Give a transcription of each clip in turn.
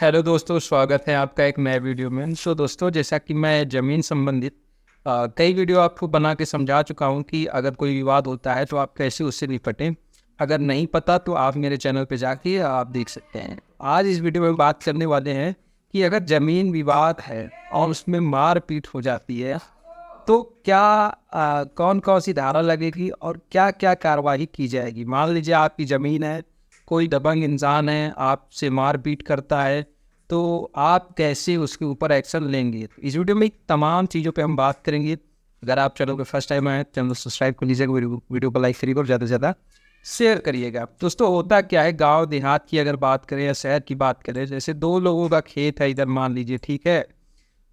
Hello दोस्तों, स्वागत है आपका एक नए वीडियो में। दोस्तों, जैसा कि मैं ज़मीन संबंधित कई वीडियो आपको बना के समझा चुका हूं कि अगर कोई विवाद होता है तो आप कैसे उससे निपटें। अगर नहीं पता तो आप मेरे चैनल पे जाके आप देख सकते हैं। आज इस वीडियो में बात करने वाले हैं कि अगर ज़मीन विवाद है और उसमें मार पीट हो जाती है तो क्या कौन कौन सी धारा लगेगी और क्या क्या कार्रवाई की जाएगी। मान लीजिए आपकी ज़मीन है, कोई दबंग इंसान है आपसे मारपीट करता है, तो आप कैसे उसके ऊपर एक्शन लेंगे। इस वीडियो में तमाम चीज़ों पे हम बात करेंगे। अगर आप चैनल पे फर्स्ट टाइम आए, चैनल सब्सक्राइब कर लीजिएगा, वीडियो को लाइक करिएगा और ज़्यादा से ज़्यादा शेयर करिएगा। दोस्तों, होता क्या है, गांव देहात की अगर बात करें या शहर की बात करें, जैसे दो लोगों का खेत है इधर, मान लीजिए, ठीक है।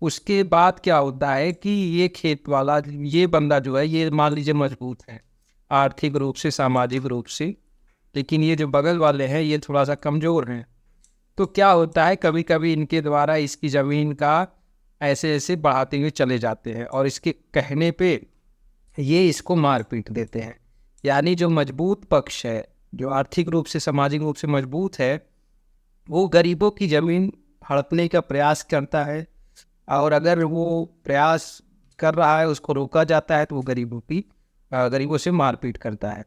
उसके बाद क्या होता है कि ये खेत वाला, ये बंदा जो है, ये मान लीजिए मजबूत है आर्थिक रूप से, सामाजिक रूप से, लेकिन ये जो बगल वाले हैं ये थोड़ा सा कमज़ोर हैं। तो क्या होता है, कभी कभी इनके द्वारा इसकी ज़मीन का ऐसे ऐसे बढ़ाते हुए चले जाते हैं और इसके कहने पे ये इसको मार पीट देते हैं। यानी जो मजबूत पक्ष है, जो आर्थिक रूप से, सामाजिक रूप से मजबूत है, वो गरीबों की ज़मीन हड़पने का प्रयास करता है। और अगर वो प्रयास कर रहा है, उसको रोका जाता है, तो वो गरीबों से मारपीट करता है।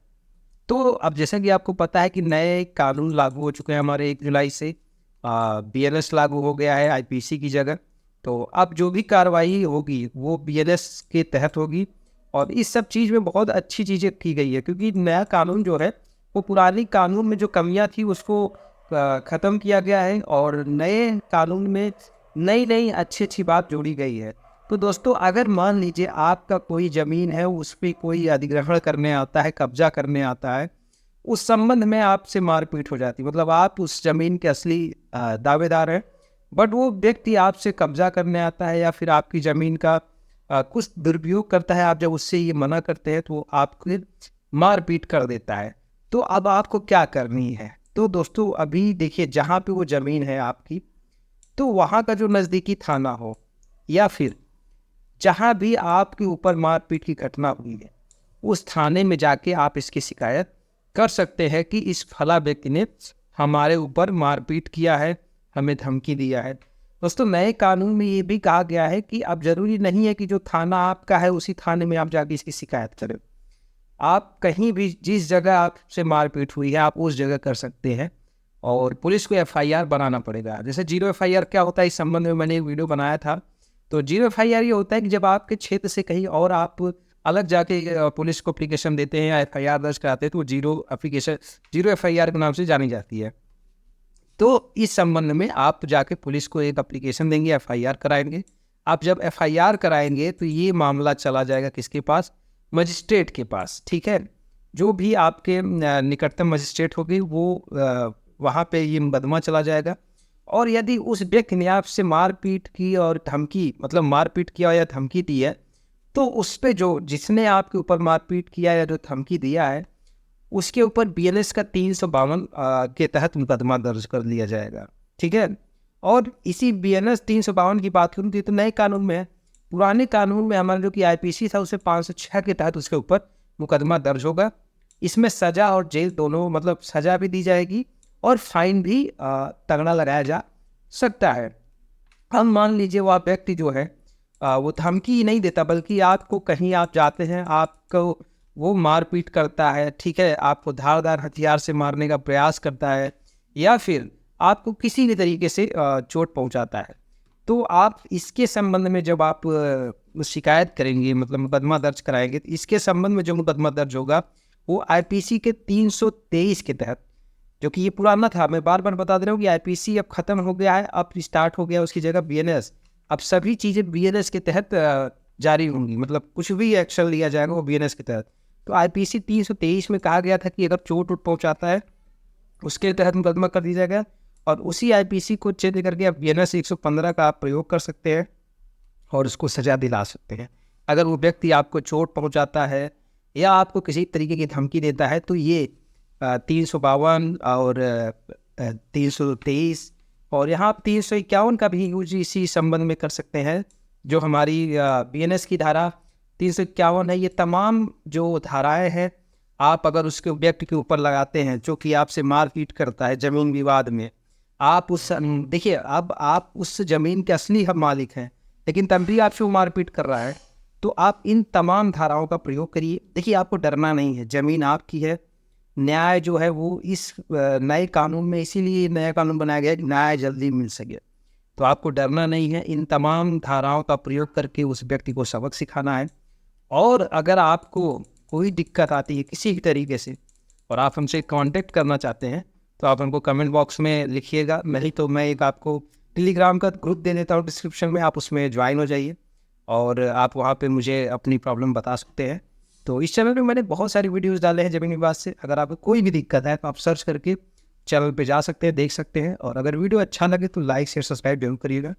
तो अब जैसा कि आपको पता है कि नए कानून लागू हो चुके हैं हमारे 1 जुलाई से। बीएनएस लागू हो गया है आईपीसी की जगह। तो अब जो भी कार्रवाई होगी वो बीएनएस के तहत होगी। और इस सब चीज़ में बहुत अच्छी चीज़ें की गई है, क्योंकि नया कानून जो है वो पुरानी कानून में जो कमियां थी उसको ख़त्म किया गया है और नए कानून में नई नई अच्छी अच्छी बात जोड़ी गई है। तो दोस्तों, अगर मान लीजिए आपका कोई ज़मीन है, उस पर कोई अधिग्रहण करने आता है, कब्जा करने आता है, उस संबंध में आपसे मारपीट हो जाती है, मतलब आप उस ज़मीन के असली दावेदार हैं, बट वो व्यक्ति आपसे कब्जा करने आता है या फिर आपकी ज़मीन का कुछ दुरुपयोग करता है। आप जब उससे ये मना करते हैं तो वो आपको मारपीट कर देता है। तो अब आपको क्या करनी है। तो दोस्तों, अभी देखिए, जहाँ पे वो ज़मीन है आपकी, तो वहाँ का जो नज़दीकी थाना हो या फिर जहाँ भी आपके ऊपर मारपीट की घटना हुई है, उस थाने में जाके आप इसकी शिकायत कर सकते हैं कि इस फला व्यक्ति ने हमारे ऊपर मारपीट किया है, हमें धमकी दिया है। दोस्तों, नए कानून में ये भी कहा गया है कि अब ज़रूरी नहीं है कि जो थाना आपका है उसी थाने में आप जाके इसकी शिकायत करें। आप कहीं भी, जिस जगह आपसे मारपीट हुई है, आप उस जगह कर सकते हैं और पुलिस को एफआईआर बनाना पड़ेगा। जैसे जीरो एफआईआर क्या होता है, इस संबंध में मैंने एक वीडियो बनाया था। तो जीरो एफआईआर ये होता है कि जब आपके क्षेत्र से कहीं और आप अलग जाके पुलिस को एप्लीकेशन देते हैं या एफआईआर दर्ज कराते हैं, तो वो जीरो एफआईआर के नाम से जानी जाती है। तो इस संबंध में आप जाके पुलिस को एक एप्लीकेशन देंगे, एफआईआर कराएंगे। आप जब एफआईआर कराएंगे तो ये मामला चला जाएगा किसके पास, मजिस्ट्रेट के पास, ठीक है। जो भी आपके निकटतम मजिस्ट्रेट होगी वो वहाँ पे ये मुकदमा चला जाएगा। और यदि उस व्यक्ति ने आपसे मारपीट की और धमकी, मतलब मारपीट किया या धमकी दी है, तो उस पे जो जिसने आपके ऊपर मारपीट किया या जो धमकी दिया है, उसके ऊपर बीएनएस का 352 के तहत मुकदमा दर्ज कर लिया जाएगा, ठीक है। और इसी बीएनएस 352 की बात करूँ तो ये तो नए कानून में है। पुराने कानून में हमारा जो कि आईपीसी था, उसे 506 के तहत उसके ऊपर मुकदमा दर्ज होगा। इसमें सज़ा और जेल दोनों, मतलब सज़ा भी दी जाएगी और फाइन भी तगड़ा लगाया जा सकता है। अब मान लीजिए वो आप व्यक्ति जो है वो धमकी ही नहीं देता, बल्कि आपको, कहीं आप जाते हैं, आपको वो मारपीट करता है, ठीक है, आपको धारदार हथियार से मारने का प्रयास करता है या फिर आपको किसी भी तरीके से चोट पहुंचाता है, तो आप इसके संबंध में जब आप शिकायत करेंगे, मतलब मुकदमा दर्ज कराएंगे, तो इसके संबंध में जो मुकदमा दर्ज होगा वो आईपीसी के 323 के तहत, जो कि ये पुराना था, मैं बार बार बता दे रहा हूँ कि आईपीसी अब खत्म हो गया है, अब स्टार्ट हो गया उसकी जगह बीएनएस। अब सभी चीज़ें बीएनएस के तहत जारी होंगी, मतलब कुछ भी एक्शन लिया जाएगा वो बीएनएस के तहत। तो आईपीसी 323 में कहा गया था कि अगर चोट उठ पहुंचाता है उसके तहत मुकदमा कर दिया जाएगा, और उसी आईपीसी को चेंज करके आप बीएनएस 115 का आप प्रयोग कर सकते हैं और उसको सजा दिला सकते हैं। अगर वो व्यक्ति आपको चोट पहुंचाता है या आपको किसी तरीके की धमकी देता है, तो ये 352 और 323 और यहाँ 351 का भी यूज इसी संबंध में कर सकते हैं। जो हमारी बीएनएस की धारा 351 है, ये तमाम जो धाराएं हैं, आप अगर उसके व्यक्ति के ऊपर लगाते हैं जो कि आपसे मारपीट करता है ज़मीन विवाद में, आप उस देखिए, अब आप उस ज़मीन के असली हम मालिक हैं, लेकिन तब भी आपसे वो मारपीट कर रहा है। तो आप इन तमाम धाराओं का प्रयोग करिए। देखिए, आपको डरना नहीं है, ज़मीन आपकी है। न्याय जो है वो इस नए कानून में इसीलिए नया कानून बनाया गया है कि न्याय जल्दी मिल सके। तो आपको डरना नहीं है, इन तमाम धाराओं का प्रयोग करके उस व्यक्ति को सबक सिखाना है। और अगर आपको कोई दिक्कत आती है किसी भी तरीके से और आप हमसे कांटेक्ट करना चाहते हैं, तो आप हमको कमेंट बॉक्स में लिखिएगा। नहीं तो मैं एक आपको टेलीग्राम का ग्रुप दे देता हूँ डिस्क्रिप्शन में, आप उसमें ज्वाइन हो जाइए और आप वहाँ पे मुझे अपनी प्रॉब्लम बता सकते हैं। तो इस चैनल पे मैंने बहुत सारे वीडियोस डाले हैं ज़मीन विवाद से। अगर आपको कोई भी दिक्कत है तो आप सर्च करके चैनल पे जा सकते हैं, देख सकते हैं। और अगर वीडियो अच्छा लगे तो लाइक शेयर सब्सक्राइब जरूर करिएगा।